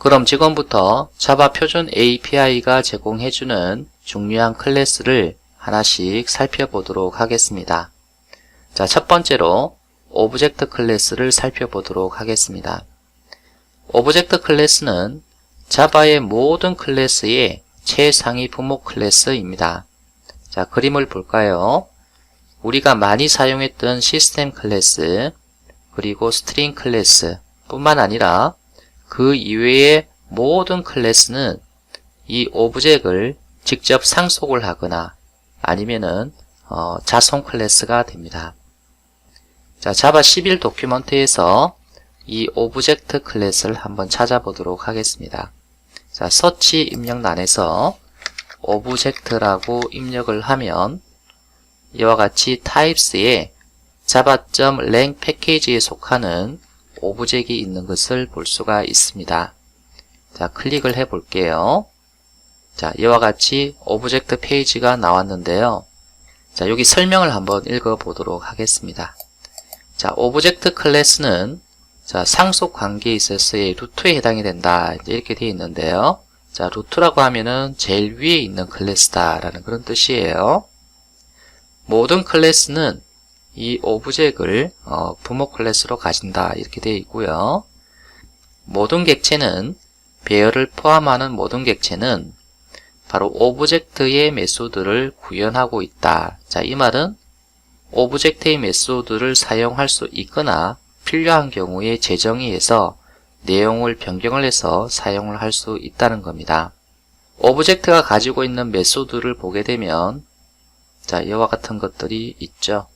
그럼 지금부터 자바 표준 API가 제공해주는 중요한 클래스를 하나씩 살펴보도록 하겠습니다. 자, 첫 번째로 오브젝트 클래스를 살펴보도록 하겠습니다. 오브젝트 클래스는 자바의 모든 클래스의 최상위 부목 클래스입니다. 자, 그림을 볼까요? 우리가 많이 사용했던 시스템 클래스, 그리고 스트링 클래스 뿐만 아니라 그 이외의 모든 클래스는 이 오브젝트를 직접 상속을 하거나 아니면은 자손 클래스가 됩니다. 자, 자바 11 도큐먼트에서 이 오브젝트 클래스를 한번 찾아보도록 하겠습니다. 자, 서치 입력란에서 오브젝트라고 입력을 하면 이와 같이 타입스에 java.lang 패키지에 속하는 오브젝트가 있는 것을 볼 수가 있습니다. 자, 클릭을 해 볼게요. 자, 이와 같이 오브젝트 페이지가 나왔는데요. 자, 여기 설명을 한번 읽어 보도록 하겠습니다. 자, 오브젝트 클래스는 자, 상속 관계에 있어서의 루트에 해당이 된다. 이렇게 되어 있는데요. 자, 루트라고 하면은 제일 위에 있는 클래스다라는 그런 뜻이에요. 모든 클래스는 이 오브젝트를 부모 클래스로 가진다. 이렇게 되어 있고요. 모든 객체는 배열을 포함하는 모든 객체는 바로 오브젝트의 메소드를 구현하고 있다. 자, 이 말은 오브젝트의 메소드를 사용할 수 있거나 필요한 경우에 재정의 해서 내용을 변경을 해서 사용을 할 수 있다는 겁니다. 오브젝트가 가지고 있는 메소드를 보게 되면 자, 이와 같은 것들이 있죠.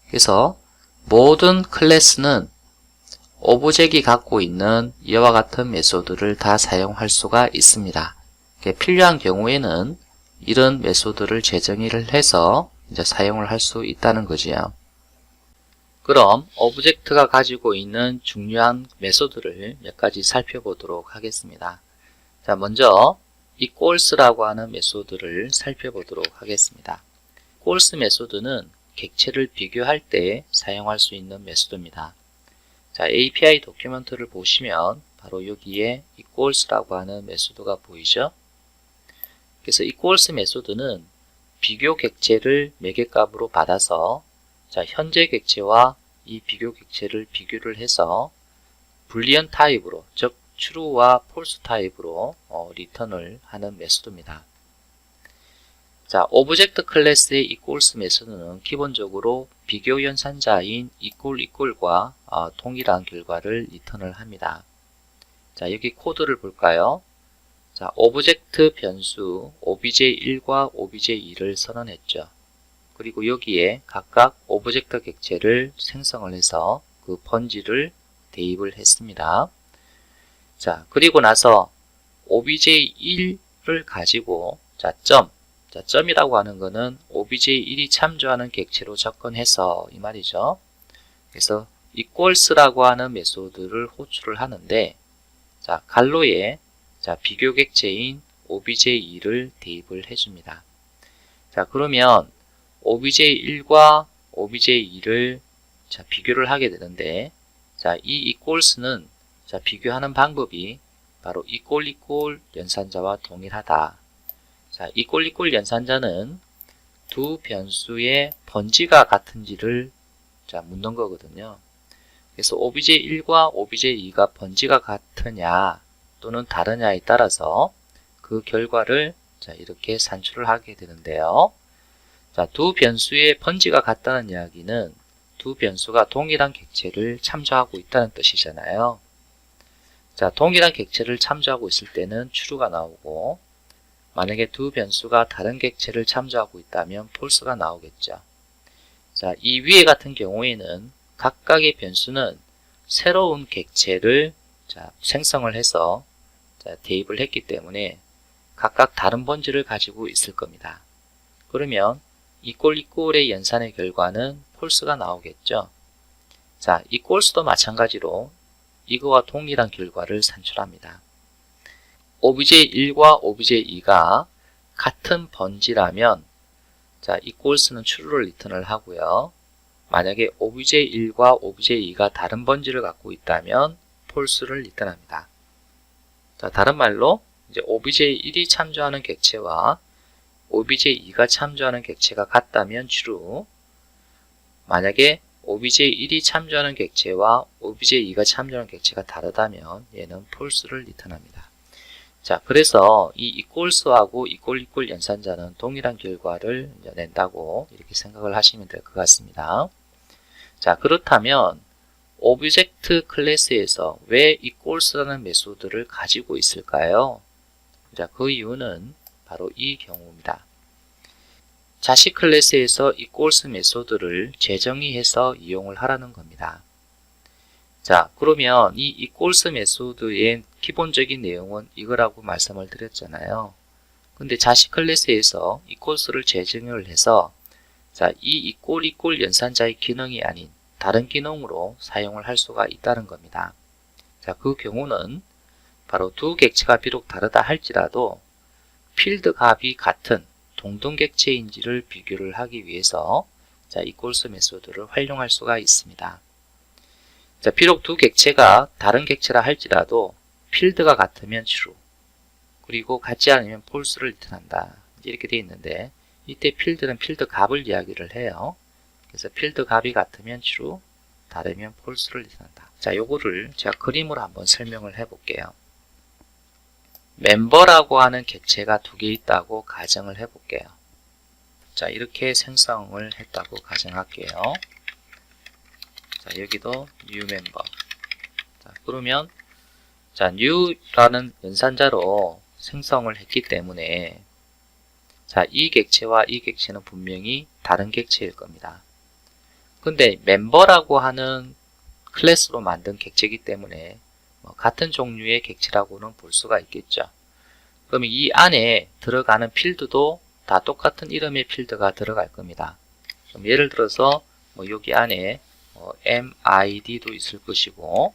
그래서 모든 클래스는 오브젝트가 갖고 있는 이와 같은 메소드를 다 사용할 수가 있습니다. 필요한 경우에는 이런 메소드를 재정의를 해서 이제 사용을 할 수 있다는 거지요. 그럼 오브젝트가 가지고 있는 중요한 메소드를 몇 가지 살펴보도록 하겠습니다. 자, 먼저 equals라고 하는 메소드를 살펴보도록 하겠습니다. equals 메소드는 객체를 비교할 때 사용할 수 있는 메소드입니다. 자, API 도큐먼트를 보시면 바로 여기에 equals라고 하는 메소드가 보이죠? 그래서 equals 메소드는 비교 객체를 매개값으로 받아서 자, 현재 객체와 이 비교 객체를 비교를 해서 불리언 타입으로, 즉 true와 false 타입으로 리턴을 하는 메소드입니다. 자, 오브젝트 클래스의 equals 메소드는 기본적으로 비교 연산자인 equal과 동일한 결과를 리턴을 합니다. 자, 여기 코드를 볼까요? 자, 오브젝트 변수 obj1과 obj2를 선언했죠. 그리고 여기에 각각 오브젝트 객체를 생성을 해서 그 번지를 대입을 했습니다. 자, 그리고 나서 obj1을 가지고 자, 점이라고 하는 거는 obj1이 참조하는 객체로 접근해서 이 말이죠. 그래서 equals라고 하는 메소드를 호출을 하는데 자, 갈로에 자, 비교 객체인 obj2를 대입을 해줍니다. 자, 그러면 obj1과 obj2를 자, 비교를 하게 되는데 자, 이 equals는 자, 비교하는 방법이 바로 equal 연산자와 동일하다. 자, equal 연산자는 두 변수의 번지가 같은지를 자, 묻는 거거든요. 그래서 obj1과 obj2가 번지가 같으냐 또는 다르냐에 따라서 그 결과를 자, 이렇게 산출을 하게 되는데요. 자, 두 변수의 번지가 같다는 이야기는 두 변수가 동일한 객체를 참조하고 있다는 뜻이잖아요. 자, 동일한 객체를 참조하고 있을 때는 true가 나오고 만약에 두 변수가 다른 객체를 참조하고 있다면 false가 나오겠죠. 자, 이 위에 같은 경우에는 각각의 변수는 새로운 객체를 자, 생성을 해서 자, 대입을 했기 때문에 각각 다른 번지를 가지고 있을 겁니다. 그러면 equal의 연산의 결과는 false가 나오겠죠. 자, equals도 마찬가지로 이거와 동일한 결과를 산출합니다. obj1과 obj2가 같은 번지라면 자, equals는 true를 리턴을 하고요. 만약에 obj1과 obj2가 다른 번지를 갖고 있다면 false를 리턴합니다. 자, 다른 말로 이제 obj1이 참조하는 객체와 obj2가 참조하는 객체가 같다면 true. 만약에 obj1이 참조하는 객체와 obj2가 참조하는 객체가 다르다면 얘는 false를 리턴합니다. 자, 그래서 이 equals하고 equal 연산자는 동일한 결과를 낸다고 이렇게 생각을 하시면 될 것 같습니다. 자, 그렇다면 오브젝트 클래스에서 왜 equals라는 메소드를 가지고 있을까요? 자, 그 이유는 바로 이 경우입니다. 자식 클래스에서 equals 메소드를 재정의해서 이용을 하라는 겁니다. 자, 그러면 이 equals 메소드의 기본적인 내용은 이거라고 말씀을 드렸잖아요. 근데 자식 클래스에서 equals를 재정의를 해서 자, 이 equal 연산자의 기능이 아닌 다른 기능으로 사용을 할 수가 있다는 겁니다. 자, 그 경우는 바로 두 객체가 비록 다르다 할지라도 필드 값이 같은 동등 객체인지를 비교를 하기 위해서 자, equals 메소드를 활용할 수가 있습니다. 자, 비록 두 객체가 다른 객체라 할지라도 필드가 같으면 true, 그리고 같지 않으면 false를 리턴한다. 이렇게 되어 있는데 이때 필드는 필드 값을 이야기를 해요. 그래서 필드 값이 같으면 true, 다르면 false를 리턴한다. 자, 요거를 제가 그림으로 한번 설명을 해 볼게요. 멤버라고 하는 객체가 두 개 있다고 가정을 해 볼게요. 자, 이렇게 생성을 했다고 가정할게요. 자, 여기도 new member. 자, 그러면 자, new라는 연산자로 생성을 했기 때문에 자, 이 객체와 이 객체는 분명히 다른 객체일 겁니다. 근데 멤버라고 하는 클래스로 만든 객체이기 때문에 같은 종류의 객체라고는 볼 수가 있겠죠. 그러면 이 안에 들어가는 필드도 다 똑같은 이름의 필드가 들어갈 겁니다. 그럼 예를 들어서 여기 안에 MID도 있을 것이고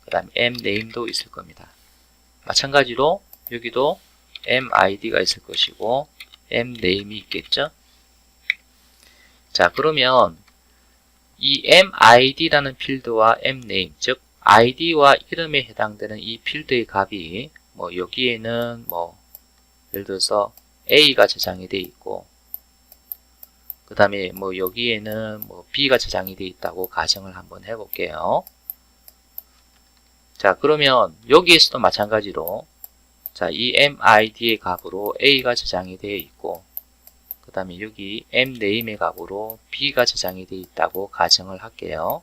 그 다음에 MName도 있을 겁니다. 마찬가지로 여기도 MID가 있을 것이고 MName이 있겠죠. 자, 그러면 이 MID라는 필드와 MName, 즉 ID와 이름에 해당되는 이 필드의 값이 여기에는 예를 들어서 A가 저장이 되어 있고 그 다음에 여기에는 B가 저장이 되어 있다고 가정을 한번 해볼게요. 자, 그러면 여기에서도 마찬가지로 자, 이 MID의 값으로 A가 저장이 되어 있고 그 다음에 여기 MName의 값으로 B가 저장이 되어 있다고 가정을 할게요.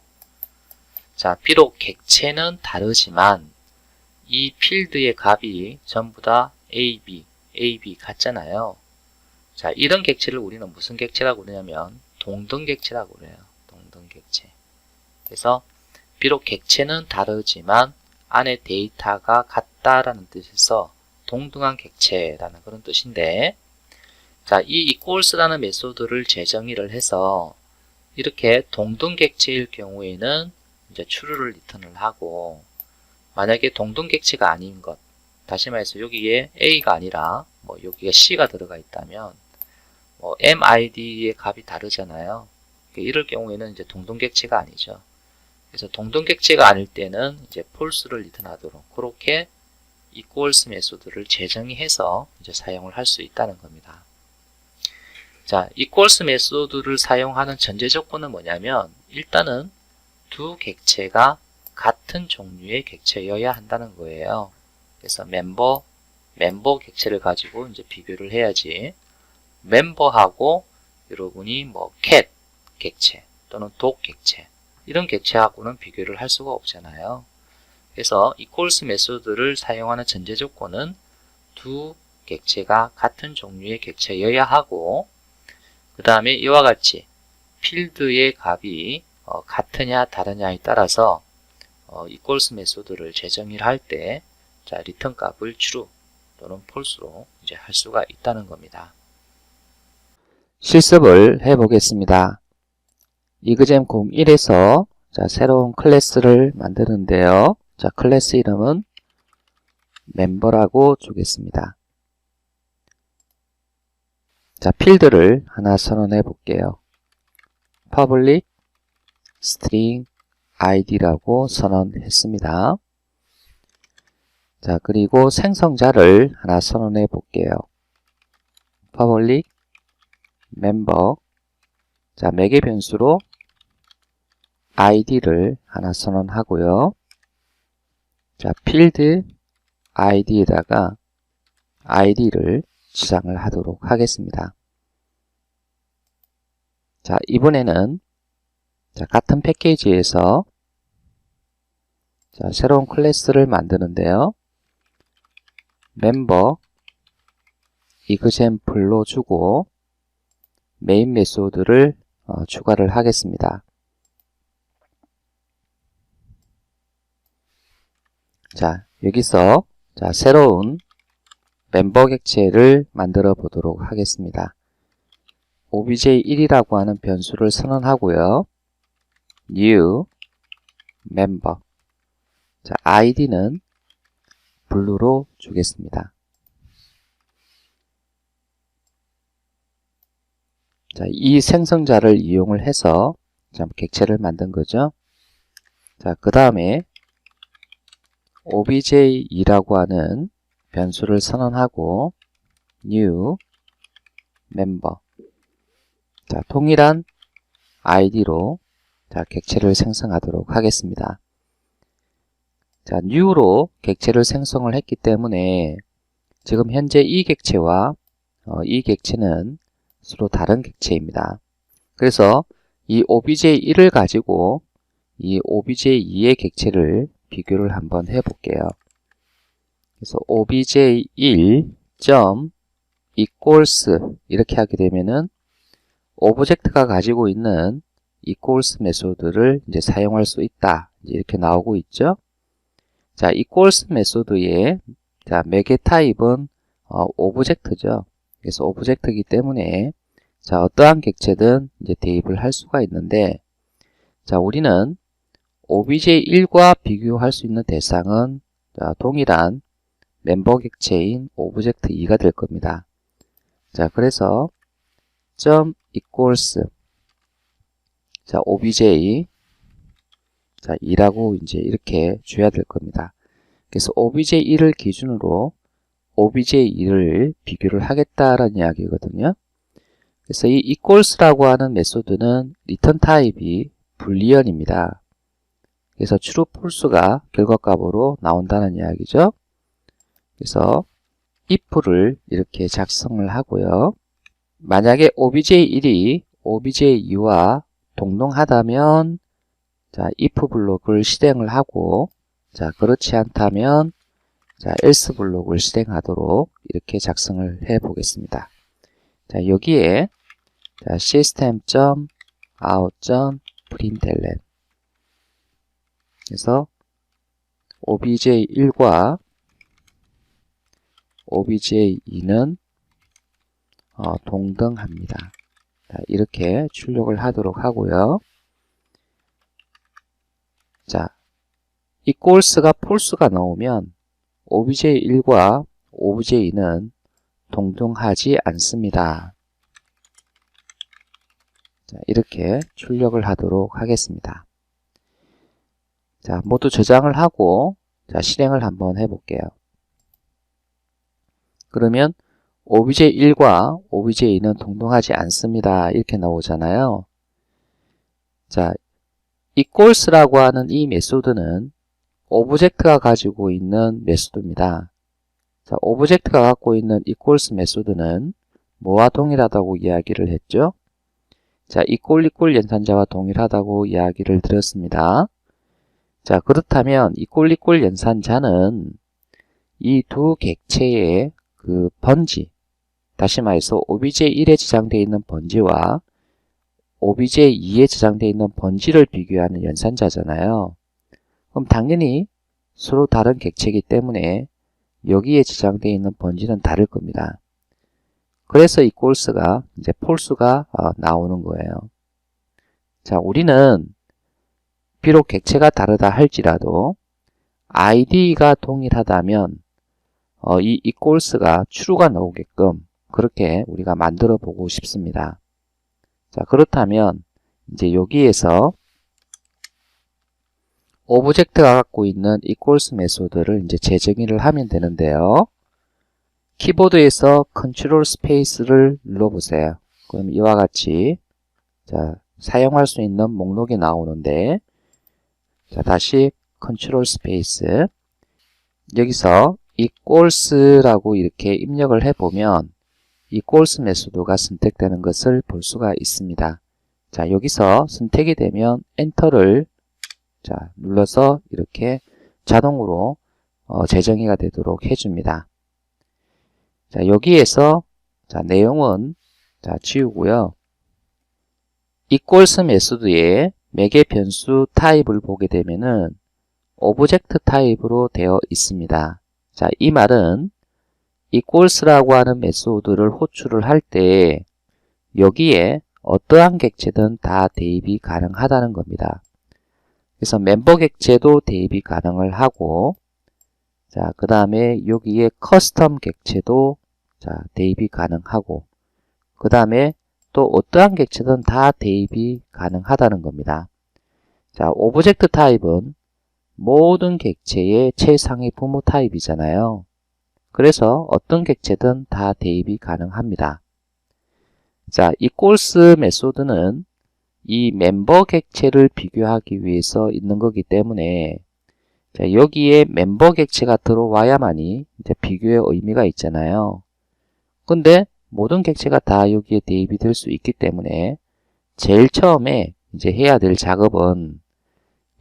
자, 비록 객체는 다르지만 이 필드의 값이 전부 다 AB 같잖아요. 자, 이런 객체를 우리는 무슨 객체라고 그러냐면 동등 객체라고 그래요. 동등 객체. 그래서 비록 객체는 다르지만 안에 데이터가 같다라는 뜻에서 동등한 객체라는 그런 뜻인데 자, 이 equals라는 메소드를 재정의를 해서 이렇게 동등 객체일 경우에는 이제 true를 리턴을 하고 만약에 동등 객체가 아닌 것, 다시 말해서 여기에 A가 아니라 여기에 C가 들어가 있다면 MID의 값이 다르잖아요. 이럴 경우에는 이제 동등 객체가 아니죠. 그래서 동등 객체가 아닐 때는 이제 false를 리턴하도록 그렇게 equals 메소드를 재정의해서 이제 사용을 할 수 있다는 겁니다. 자, equals 메소드를 사용하는 전제 조건은 뭐냐면 일단은 두 객체가 같은 종류의 객체여야 한다는 거예요. 그래서 멤버 객체를 가지고 이제 비교를 해야지 멤버하고 여러분이 cat 객체 또는 dog 객체 이런 객체하고는 비교를 할 수가 없잖아요. 그래서 equals 메소드를 사용하는 전제 조건은 두 객체가 같은 종류의 객체여야 하고 그 다음에 이와 같이 필드의 값이 같으냐 다르냐에 따라서 equals 메소드를 재정의를 할 때 자, 리턴 값을 true 또는 false로 이제 할 수가 있다는 겁니다. 실습을 해보겠습니다. 이그잼 01에서 자, 새로운 클래스를 만드는데요. 자, 클래스 이름은 멤버라고 주겠습니다. 자, 필드를 하나 선언해 볼게요. public string id라고 선언했습니다. 자, 그리고 생성자를 하나 선언해 볼게요. public member. 자, 매개 변수로 id를 하나 선언하고요. 자, 필드 id에다가 id를 지정을 하도록 하겠습니다. 자, 이번에는 자, 같은 패키지에서 자, 새로운 클래스를 만드는데요. 멤버 example로 주고 메인 메소드를 추가를 하겠습니다. 자, 여기서 자, 새로운 멤버 객체를 만들어 보도록 하겠습니다. obj1이라고 하는 변수를 선언하고요. new member. 자, id는 blue로 주겠습니다. 자, 이 생성자를 이용을 해서 자, 객체를 만든 거죠. 자, 그 다음에 obj2라고 하는 변수를 선언하고 new member. 자, 동일한 id로 자, 객체를 생성하도록 하겠습니다. 자, new로 객체를 생성을 했기 때문에 지금 현재 이 객체와 이 객체는 서로 다른 객체입니다. 그래서 이 obj1을 가지고 이 obj2의 객체를 비교를 한번 해볼게요. 그래서 obj1 equals 이렇게 하게 되면은 오브젝트가 가지고 있는 equals 메소드를 이제 사용할 수 있다. 이렇게 나오고 있죠. 자, equals 메소드의 자, 매개 타입은 오브젝트죠. 그래서 오브젝트이기 때문에 자, 어떠한 객체든 이제 대입을 할 수가 있는데 자, 우리는 obj1과 비교할 수 있는 대상은 자, 동일한 멤버 객체인 obj2가 될 겁니다. 자, 그래서 equals 자, obj 자, 2라고 이제 이렇게 줘야 될 겁니다. 그래서 obj1을 기준으로 obj2를 비교를 하겠다라는 이야기거든요. 그래서 이 equals라고 하는 메소드는 리턴 타입이 불리언입니다. 그래서 true, false가 결과값으로 나온다는 이야기죠. 그래서 if를 이렇게 작성을 하고요. 만약에 obj1이 obj2와 동등하다면 자, if 블록을 실행을 하고 자, 그렇지 않다면 자, else 블록을 실행하도록 이렇게 작성을 해 보겠습니다. 자, 여기에 자, system.out.println 그래서 obj1과 obj2는 동등합니다. 자, 이렇게 출력을 하도록 하고요. 자, equals가 false가 나오면 obj1과 obj2는 동등하지 않습니다. 자, 이렇게 출력을 하도록 하겠습니다. 자, 모두 저장을 하고 자, 실행을 한번 해볼게요. 그러면 obj1과 obj2는 동등하지 않습니다. 이렇게 나오잖아요. 자, equals라고 하는 이 메소드는 오브젝트가 가지고 있는 메소드입니다. 자, 오브젝트가 갖고 있는 equals 메소드는 뭐와 동일하다고 이야기를 했죠? 자, equal 연산자와 동일하다고 이야기를 드렸습니다. 자, 그렇다면 equal 연산자는 이 두 객체의 그 번지, 다시 말해서 obj1에 저장되어 있는 번지와 obj2에 저장되어 있는 번지를 비교하는 연산자잖아요. 그럼 당연히 서로 다른 객체이기 때문에 여기에 저장되어 있는 번지는 다를 겁니다. 그래서 equals가 이제 false가 나오는 거예요. 자, 우리는 비록 객체가 다르다 할지라도 id가 동일하다면 이 equals가 true가 나오게끔 그렇게 우리가 만들어 보고 싶습니다. 자, 그렇다면 이제 여기에서 오브젝트가 갖고 있는 equals 메소드를 이제 재정의를 하면 되는데요. 키보드에서 컨트롤 스페이스를 눌러보세요. 그럼 이와 같이 자, 사용할 수 있는 목록이 나오는데, 자, 다시 컨트롤 스페이스. 여기서 equals라고 이렇게 입력을 해보면 equals 메소드가 선택되는 것을 볼 수가 있습니다. 자, 여기서 선택이 되면 엔터를 자, 눌러서 이렇게 자동으로 재정의가 되도록 해줍니다. 자, 여기에서 자, 내용은 자, 지우고요. equals 메소드의 매개 변수 타입을 보게 되면은 오브젝트 타입으로 되어 있습니다. 자, 이 말은 equals라고 하는 메소드를 호출을 할 때 여기에 어떠한 객체든 다 대입이 가능하다는 겁니다. 그래서 멤버 객체도 대입이 가능을 하고, 자, 그 다음에 여기에 커스텀 객체도 자, 대입이 가능하고, 그 다음에 또 어떠한 객체든 다 대입이 가능하다는 겁니다. 자, 오브젝트 타입은 모든 객체의 최상위 부모 타입이잖아요. 그래서 어떤 객체든 다 대입이 가능합니다. 자, equals 메소드는 이 멤버 객체를 비교하기 위해서 있는 거기 때문에 자, 여기에 멤버 객체가 들어와야만이 이제 비교의 의미가 있잖아요. 근데 모든 객체가 다 여기에 대입이 될 수 있기 때문에 제일 처음에 이제 해야 될 작업은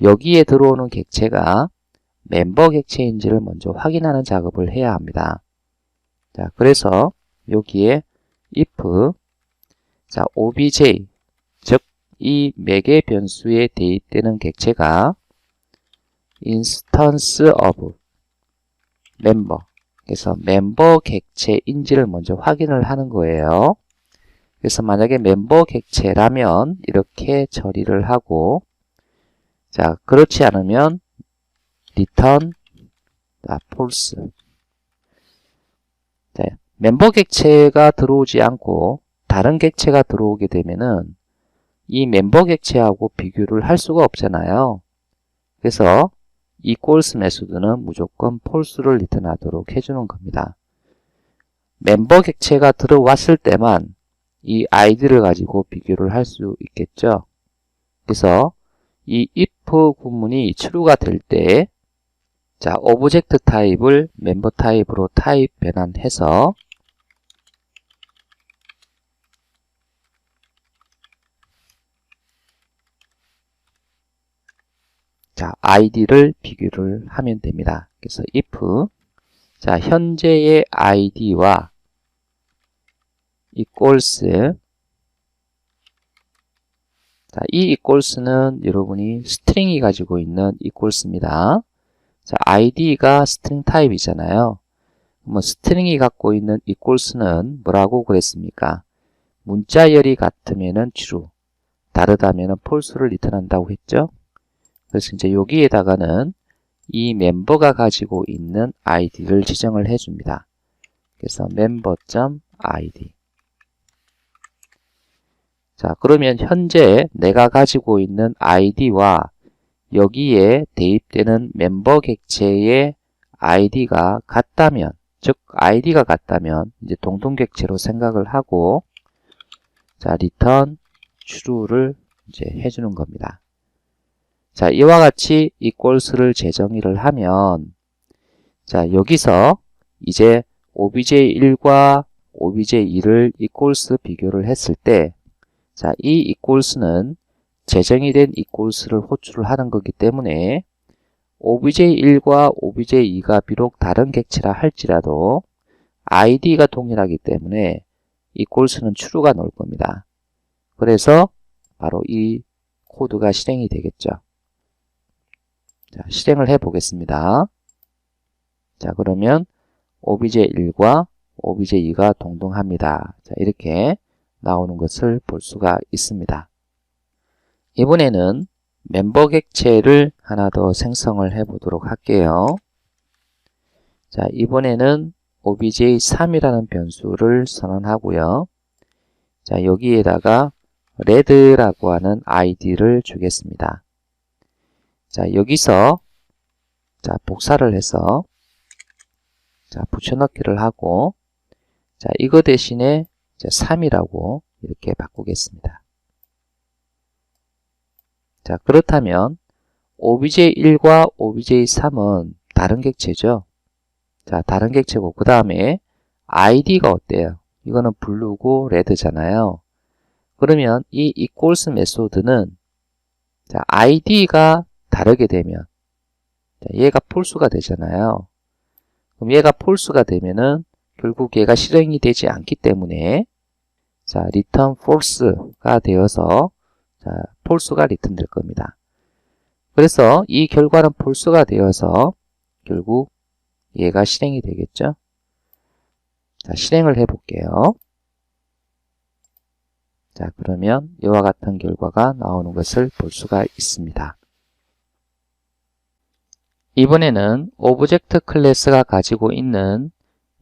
여기에 들어오는 객체가 멤버 객체인지를 먼저 확인하는 작업을 해야 합니다. 자, 그래서 여기에 if 자, obj 즉 이 매개 변수에 대입되는 객체가 instance of member 그래서 멤버 객체인지를 먼저 확인을 하는 거예요. 그래서 만약에 멤버 객체라면 이렇게 처리를 하고, 자, 그렇지 않으면 return false. 자, 멤버 객체가 들어오지 않고 다른 객체가 들어오게 되면은 이 멤버 객체하고 비교를 할 수가 없잖아요. 그래서 equals 메소드는 무조건 false를 리턴하도록 해주는 겁니다. 멤버 객체가 들어왔을 때만 이 id를 가지고 비교를 할 수 있겠죠. 그래서 이 if 구문이 true가 될 때, 자, 오브젝트 타입을 멤버 타입으로 타입 변환해서 자, id를 비교를 하면 됩니다. 그래서 if 자, 현재의 id와 equals 자, 이 equals는 여러분이 string이 가지고 있는 equals입니다. 자, id가 string 타입이잖아요. 그러면 string이 갖고 있는 equals는 뭐라고 그랬습니까? 문자열이 같으면은 true, 다르다면은 false를 리턴한다고 했죠. 그래서 이제 여기에다가는 이 멤버가 가지고 있는 id를 지정을 해줍니다. 그래서 member.id. 자, 그러면 현재 내가 가지고 있는 id와 여기에 대입되는 멤버 객체의 id가 같다면, 즉 id가 같다면 이제 동등객체로 생각을 하고, 자, return true를 이제 해주는 겁니다. 자, 이와 같이 equals를 재정의를 하면, 자, 여기서 이제 obj1과 obj2를 equals 비교를 했을 때, 자, 이 equals는 재정의 된 equals를 호출을 하는 거기 때문에 obj1과 obj2가 비록 다른 객체라 할지라도 id가 동일하기 때문에 equals는 true가 나올 겁니다. 그래서 바로 이 코드가 실행이 되겠죠. 자, 실행을 해 보겠습니다. 자, 그러면 obj1과 obj2가 동등합니다. 자, 이렇게 나오는 것을 볼 수가 있습니다. 이번에는 멤버 객체를 하나 더 생성을 해 보도록 할게요. 자, 이번에는 obj3이라는 변수를 선언하고요. 자, 여기에다가 red라고 하는 id를 주겠습니다. 자, 여기서 자, 복사를 해서 자, 붙여넣기를 하고 자, 이거 대신에 이제 3이라고 이렇게 바꾸겠습니다. 자, 그렇다면 obj1과 obj3은 다른 객체죠. 자, 다른 객체고 그 다음에 id가 어때요? 이거는 블루고 레드잖아요. 그러면 이 equals 메소드는 자, id가 다르게 되면 자, 얘가 false가 되잖아요. 그럼 얘가 false가 되면은 결국 얘가 실행이 되지 않기 때문에 자, return false가 되어서 자, false가 리턴 될 겁니다. 그래서 이 결과는 false가 되어서 결국 얘가 실행이 되겠죠. 자, 실행을 해 볼게요. 자, 그러면 이와 같은 결과가 나오는 것을 볼 수가 있습니다. 이번에는 오브젝트 클래스가 가지고 있는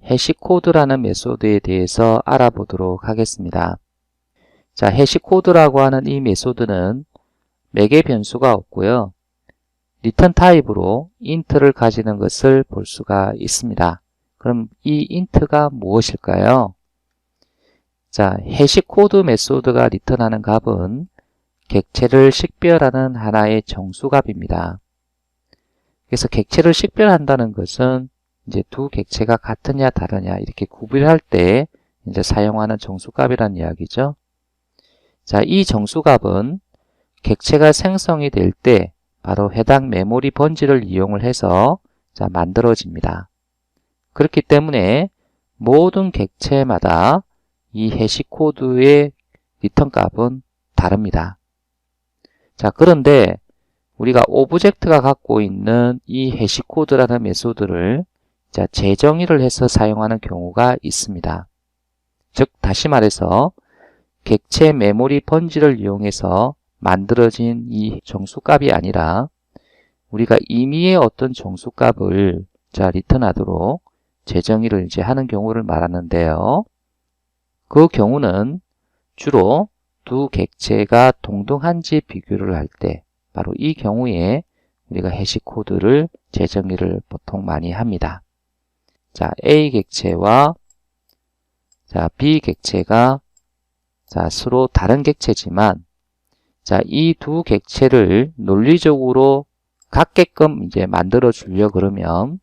해시코드라는 메소드에 대해서 알아보도록 하겠습니다. 자, 해시코드라고 하는 이 메소드는 매개 변수가 없고요. 리턴 타입으로 int를 가지는 것을 볼 수가 있습니다. 그럼 이 int가 무엇일까요? 자, 해시코드 메소드가 리턴하는 값은 객체를 식별하는 하나의 정수값입니다. 그래서 객체를 식별한다는 것은 이제 두 객체가 같으냐 다르냐 이렇게 구별할 때 이제 사용하는 정수값이라는 이야기죠. 자, 이 정수값은 객체가 생성이 될 때 바로 해당 메모리 번지를 이용을 해서 자, 만들어집니다. 그렇기 때문에 모든 객체마다 이 해시코드의 리턴 값은 다릅니다. 자, 그런데 우리가 오브젝트가 갖고 있는 이 해시코드라는 메소드를 자, 재정의를 해서 사용하는 경우가 있습니다. 즉, 다시 말해서 객체 메모리 번지를 이용해서 만들어진 이 정수값이 아니라 우리가 임의의 어떤 정수값을 자, 리턴하도록 재정의를 이제 하는 경우를 말하는데요. 그 경우는 주로 두 객체가 동등한지 비교를 할 때 바로 이 경우에 우리가 해시코드를 재정의를 보통 많이 합니다. 자, A 객체와 자, B 객체가 자, 서로 다른 객체지만 자, 이 두 객체를 논리적으로 같게끔 이제 만들어 주려 그러면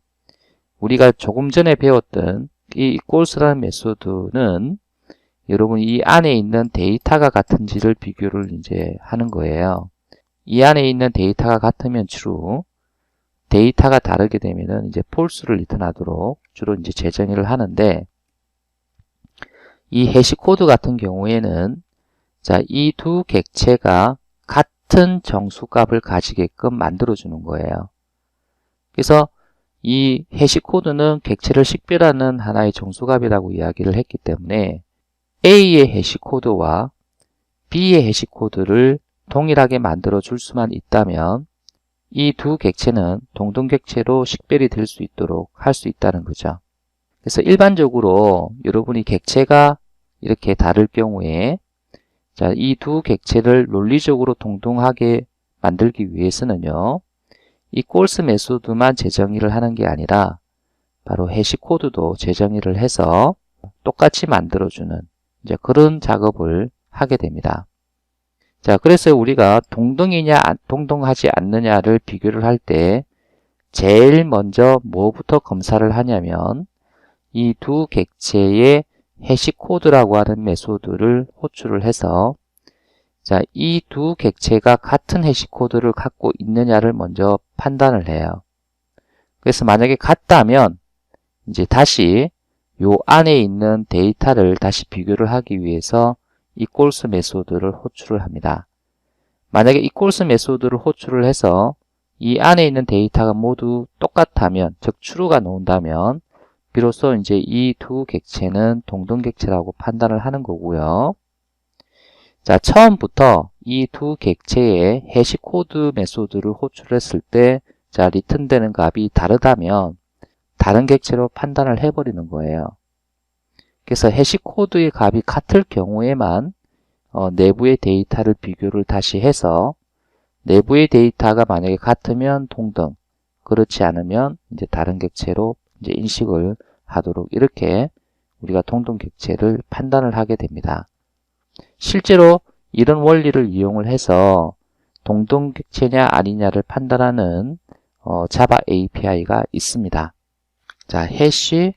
우리가 조금 전에 배웠던 이 equals라는 메소드는 여러분 이 안에 있는 데이터가 같은지를 비교를 이제 하는 거예요. 이 안에 있는 데이터가 같으면 true, 데이터가 다르게 되면은 이제 false를 리턴하도록 주로 이제 재정의를 하는데 이 해시코드 같은 경우에는 자, 이 두 객체가 같은 정수값을 가지게끔 만들어주는 거예요. 그래서 이 해시코드는 객체를 식별하는 하나의 정수값이라고 이야기를 했기 때문에 A의 해시코드와 B의 해시코드를 동일하게 만들어 줄 수만 있다면 이 두 객체는 동등객체로 식별이 될 수 있도록 할 수 있다는 거죠. 그래서 일반적으로 여러분이 객체가 이렇게 다를 경우에 자, 이 두 객체를 논리적으로 동등하게 만들기 위해서는요. equals 메소드만 재정의를 하는 게 아니라 바로 해시코드도 재정의를 해서 똑같이 만들어주는 이제 그런 작업을 하게 됩니다. 자, 그래서 우리가 동등이냐 동등하지 않느냐를 비교를 할 때 제일 먼저 뭐부터 검사를 하냐면 이 두 객체의 해시코드라고 하는 메소드를 호출을 해서 자, 이 두 객체가 같은 해시코드를 갖고 있느냐를 먼저 판단을 해요. 그래서 만약에 같다면 이제 다시 요 안에 있는 데이터를 다시 비교를 하기 위해서 equals 메소드를 호출을 합니다. 만약에 equals 메소드를 호출을 해서 이 안에 있는 데이터가 모두 똑같다면, 즉 true가 나온다면 비로소 이제 이 두 객체는 동등객체라고 판단을 하는 거고요. 자, 처음부터 이 두 객체의 해시코드 메소드를 호출했을 때 자, 리턴되는 값이 다르다면 다른 객체로 판단을 해버리는 거예요. 그래서 해시코드의 값이 같을 경우에만 내부의 데이터를 비교를 다시 해서 내부의 데이터가 만약에 같으면 동등, 그렇지 않으면 이제 다른 객체로 이제 인식을 하도록 이렇게 우리가 동등 객체를 판단을 하게 됩니다. 실제로 이런 원리를 이용을 해서 동등 객체냐 아니냐를 판단하는 자바 API가 있습니다. 자, 해시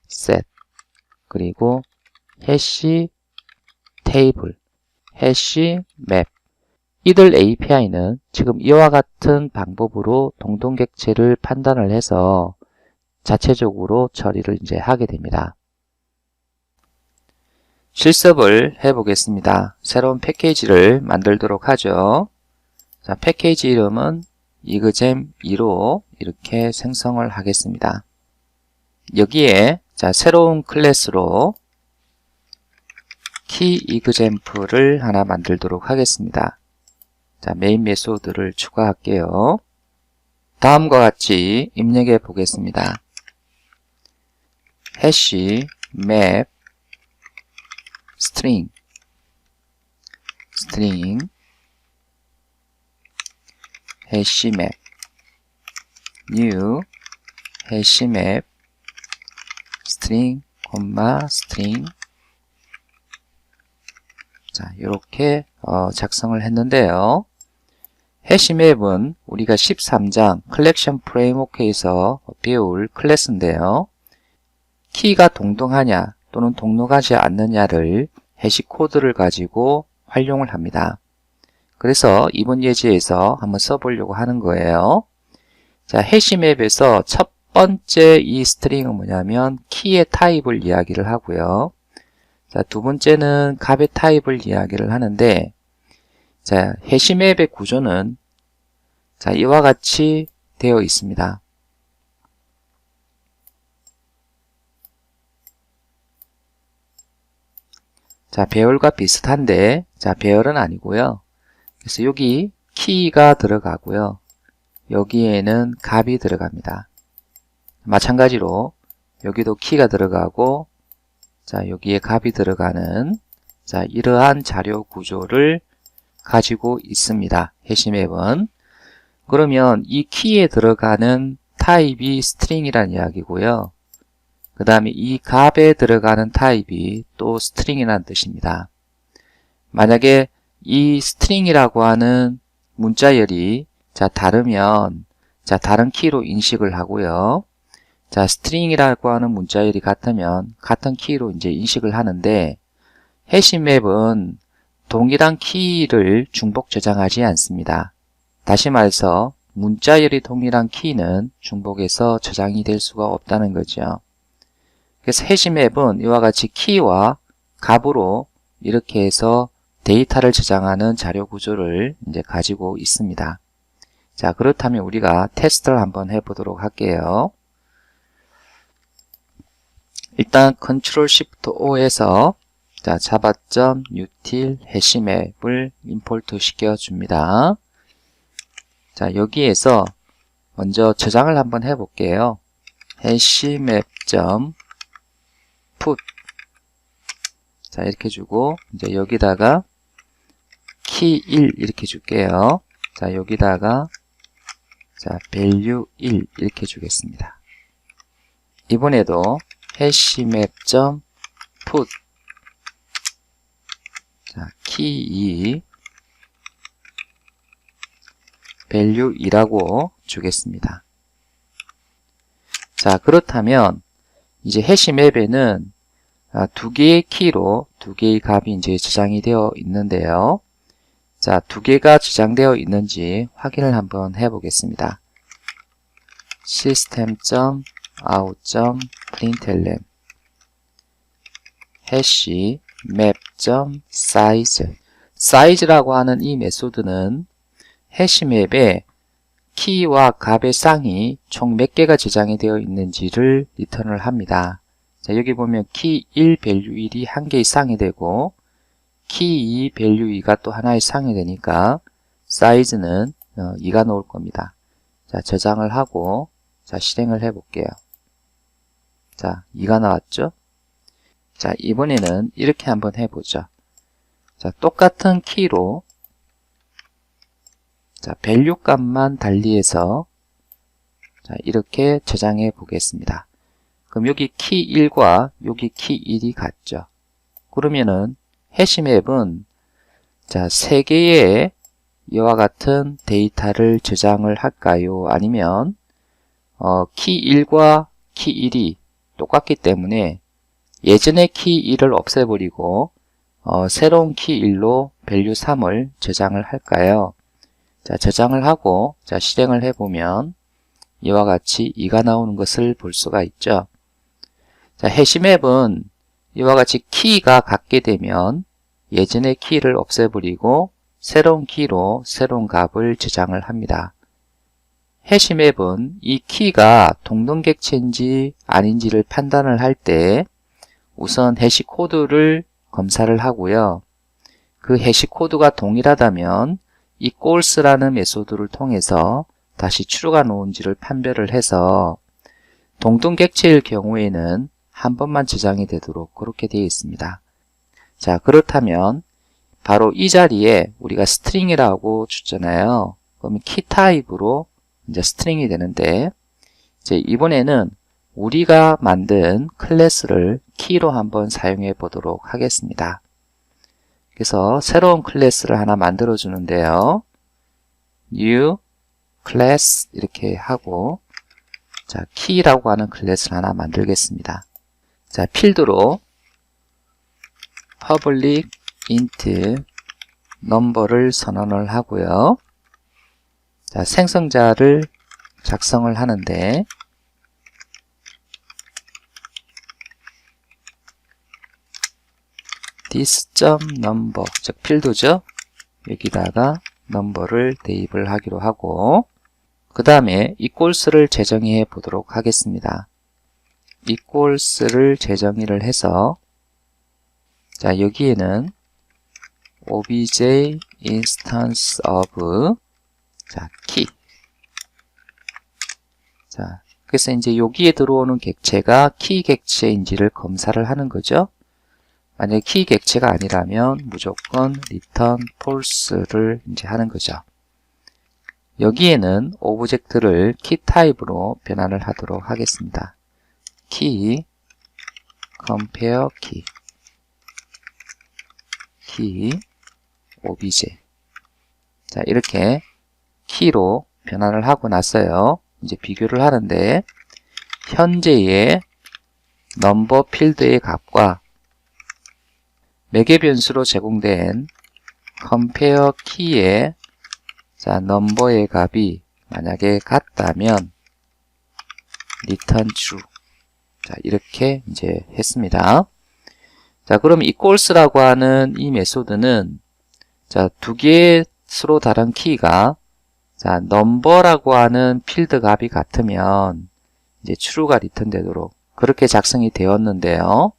셋, 그리고 해시 테이블, 해시 맵. 이들 API는 지금 이와 같은 방법으로 동등 객체를 판단을 해서 자체적으로 처리를 이제 하게 됩니다. 실습을 해보겠습니다. 새로운 패키지를 만들도록 하죠. 자, 패키지 이름은 exam2로 이렇게 생성을 하겠습니다. 여기에 자, 새로운 클래스로 keyExample을 하나 만들도록 하겠습니다. 자, 메인 메소드를 추가할게요. 다음과 같이 입력해 보겠습니다. 해시 map string 해시 map new 해시 map string 자, 이렇게 작성을 했는데요. 해시맵은 우리가 13장 컬렉션 프레임워크에서 배울 클래스인데요. 키가 동등하냐 또는 동등하지 않느냐를 해시 코드를 가지고 활용을 합니다. 그래서 이번 예제에서 한번 써보려고 하는 거예요. 자, 해시맵에서 첫 번째 이 스트링은 뭐냐면 키의 타입을 이야기를 하고요. 자, 두 번째는 값의 타입을 이야기를 하는데, 자, 해시맵의 구조는 자, 이와 같이 되어 있습니다. 자, 배열과 비슷한데, 자, 배열은 아니고요. 그래서 여기 키가 들어가고요. 여기에는 값이 들어갑니다. 마찬가지로 여기도 키가 들어가고, 자, 여기에 값이 들어가는 자, 이러한 자료 구조를 가지고 있습니다. 해시맵은. 그러면 이 키에 들어가는 타입이 스트링이라는 이야기고요. 그 다음에 이 값에 들어가는 타입이 또 스트링이라는 뜻입니다. 만약에 이 스트링이라고 하는 문자열이 자, 다르면 자, 다른 키로 인식을 하고요. 자, 스트링이라고 하는 문자열이 같으면 같은 키로 이제 인식을 하는데, 해시맵은 동일한 키를 중복 저장하지 않습니다. 다시 말해서 문자열이 동일한 키는 중복해서 저장이 될 수가 없다는 거죠. 그래서 해시맵은 이와 같이 키와 값으로 이렇게 해서 데이터를 저장하는 자료 구조를 이제 가지고 있습니다. 자, 그렇다면 우리가 테스트를 한번 해보도록 할게요. 일단 Ctrl Shift O에서 자, java.util 해시맵을 임포트 시켜 줍니다. 자, 여기에서 먼저 저장을 한번 해 볼게요. 해시맵.put 자, 이렇게 주고 이제 여기다가 key1 이렇게 줄게요. 자, 여기다가 자, value 1 이렇게 주겠습니다. 이번에도 해시맵.put 자, key2 value 2라고 주겠습니다. 자, 그렇다면 이제 해시맵에는 두 개의 키로 두 개의 값이 이제 저장이 되어 있는데요. 자, 두 개가 저장되어 있는지 확인을 한번 해보겠습니다. system.out.println 해시 map.size size라고 하는 이 메소드는 해시맵에 키와 값의 쌍이 총 몇 개가 저장이 되어 있는지를 리턴을 합니다. 자, 여기 보면 key1 value 1이 한 개의 쌍이 되고 key2 value 2가 또 하나의 쌍이 되니까 사이즈는 2가 나올 겁니다. 자, 저장을 하고 자, 실행을 해 볼게요. 자, 2가 나왔죠? 자, 이번에는 이렇게 한번 해보죠. 자, 똑같은 키로 자, 밸류 값만 달리해서 자, 이렇게 저장해 보겠습니다. 그럼 여기 키 1과 여기 키 1이 같죠. 그러면은 해시맵은 자, 3개의 이와 같은 데이터를 저장을 할까요? 아니면 키 1과 키 1이 똑같기 때문에 예전의 키 1을 없애버리고 새로운 키 1로 밸류 3을 저장을 할까요? 자, 저장을 하고 자, 실행을 해보면 이와 같이 2가 나오는 것을 볼 수가 있죠. 자, 해시맵은 이와 같이 키가 같게 되면 예전의 키를 없애버리고 새로운 키로 새로운 값을 저장을 합니다. 해시맵은 이 키가 동등객체인지 아닌지를 판단을 할 때 우선 해시 코드를 검사를 하고요. 그 해시 코드가 동일하다면 equals라는 메소드를 통해서 다시 true가 나온지를 판별을 해서 동등객체일 경우에는 한 번만 저장이 되도록 그렇게 되어 있습니다. 자, 그렇다면 바로 이 자리에 우리가 string이라고 줬잖아요. 그러면 키 타입으로 이제 string이 되는데 이제 이번에는 우리가 만든 클래스를 키로 한번 사용해 보도록 하겠습니다. 그래서 새로운 클래스를 하나 만들어 주는데요. new class 이렇게 하고 자, 키라고 하는 클래스를 하나 만들겠습니다. 자, 필드로 public int number를 선언을 하고요. 자, 생성자를 작성을 하는데 this.number 즉 필드죠. 여기다가 넘버를 대입을 하기로 하고 그 다음에 equals를 재정의해 보도록 하겠습니다. equals를 재정의를 해서 자, 여기에는 obj instance of 자, key 자, 그래서 이제 여기에 들어오는 객체가 키 객체인지를 검사를 하는 거죠. 만약에 키 객체가 아니라면 무조건 return false를 이제 하는 거죠. 여기에는 오브젝트를 키 타입으로 변환을 하도록 하겠습니다. key compare key obj 자, 이렇게 키로 변환을 하고 났어요. 이제 비교를 하는데 현재의 넘버 필드의 값과 매개 변수로 제공된 compare key의 자, 넘버의 값이 만약에 같다면 return true 자, 이렇게 이제 했습니다. 자, 그럼 equals라고 하는 이 메소드는 자, 두 개의 서로 다른 키가 자, 넘버라고 하는 필드 값이 같으면 이제 true가 return 되도록 그렇게 작성이 되었는데요.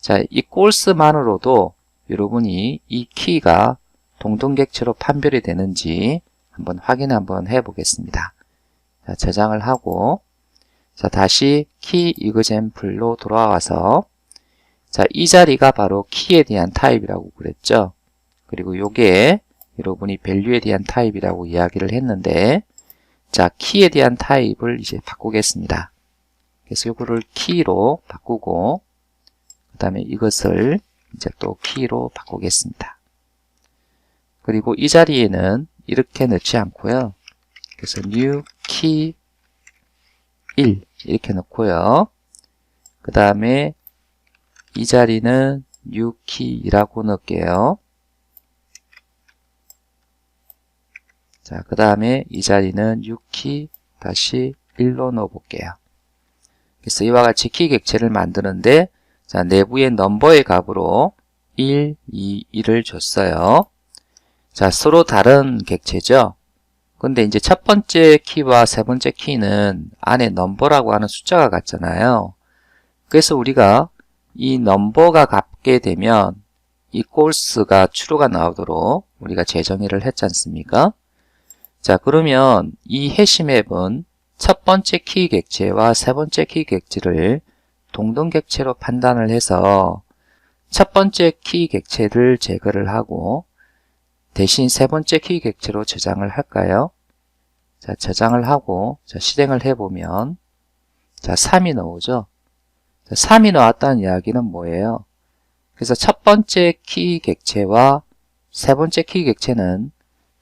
자, equals만으로도 여러분이 이 키가 동등객체로 판별이 되는지 한번 확인 한번 해 보겠습니다. 자, 저장을 하고 자, 다시 키 example로 돌아와서 자, 이 자리가 바로 키에 대한 타입이라고 그랬죠. 그리고 요게 여러분이 value에 대한 타입이라고 이야기를 했는데 자, 키에 대한 타입을 이제 바꾸겠습니다. 그래서 요거를 키로 바꾸고 그 다음에 이것을 이제 또 키로 바꾸겠습니다. 그리고 이 자리에는 이렇게 넣지 않고요. 그래서 new key 1 이렇게 넣고요. 그 다음에 이 자리는 new key라고 넣을게요. 자, 그 다음에 이 자리는 new key 다시 1로 넣어 볼게요. 그래서 이와 같이 키 객체를 만드는데 자, 내부의 넘버의 값으로 1, 2, 1을 줬어요. 자, 서로 다른 객체죠. 근데 이제 첫 번째 키와 세 번째 키는 안에 넘버라고 하는 숫자가 같잖아요. 그래서 우리가 이 넘버가 같게 되면 equals가 true가 나오도록 우리가 재정의를 했지 않습니까? 자, 그러면 이 해시맵은 첫 번째 키 객체와 세 번째 키 객체를 동등 객체로 판단을 해서 첫 번째 키 객체를 제거를 하고 대신 세 번째 키 객체로 저장을 할까요? 자, 저장을 하고 자, 실행을 해보면 자, 3이 나오죠. 자, 3이 나왔다는 이야기는 뭐예요? 그래서 첫 번째 키 객체와 세 번째 키 객체는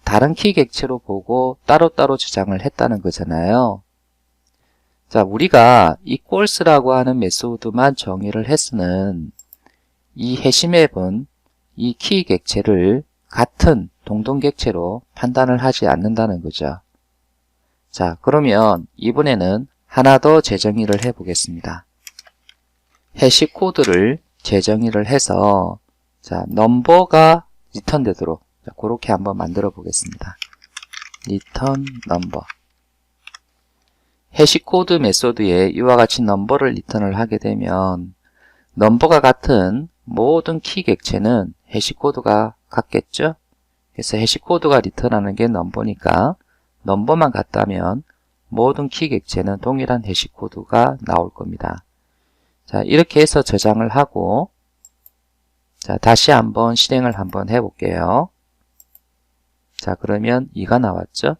다른 키 객체로 보고 따로따로 저장을 했다는 거잖아요. 자, 우리가 equals라고 하는 메소드만 정의를 했으면 이 해시맵은 이 키 객체를 같은 동등 객체로 판단을 하지 않는다는 거죠. 자, 그러면 이번에는 하나 더 재정의를 해 보겠습니다. 해시 코드를 재정의를 해서 자, 넘버가 리턴 되도록 자, 그렇게 한번 만들어 보겠습니다. 리턴 넘버. 해시 코드 메소드에 이와 같이 넘버를 리턴을 하게 되면 넘버가 같은 모든 키 객체는 해시 코드가 같겠죠? 그래서 해시 코드가 리턴하는 게 넘버니까 넘버만 같다면 모든 키 객체는 동일한 해시 코드가 나올 겁니다. 자, 이렇게 해서 저장을 하고 자, 다시 한번 실행을 한번 해볼게요. 자, 그러면 2가 나왔죠?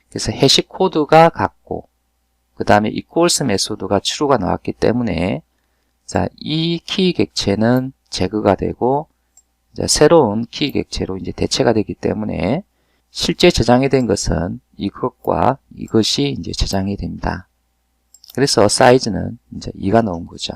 그래서 해시 코드가 같고 그 다음에 equals 메소드가 true가 나왔기 때문에 자, 이 키 객체는 제거가 되고 이제 새로운 키 객체로 이제 대체가 되기 때문에 실제 저장이 된 것은 이것과 이것이 이제 저장이 됩니다. 그래서 사이즈는 이제 2가 나온 거죠.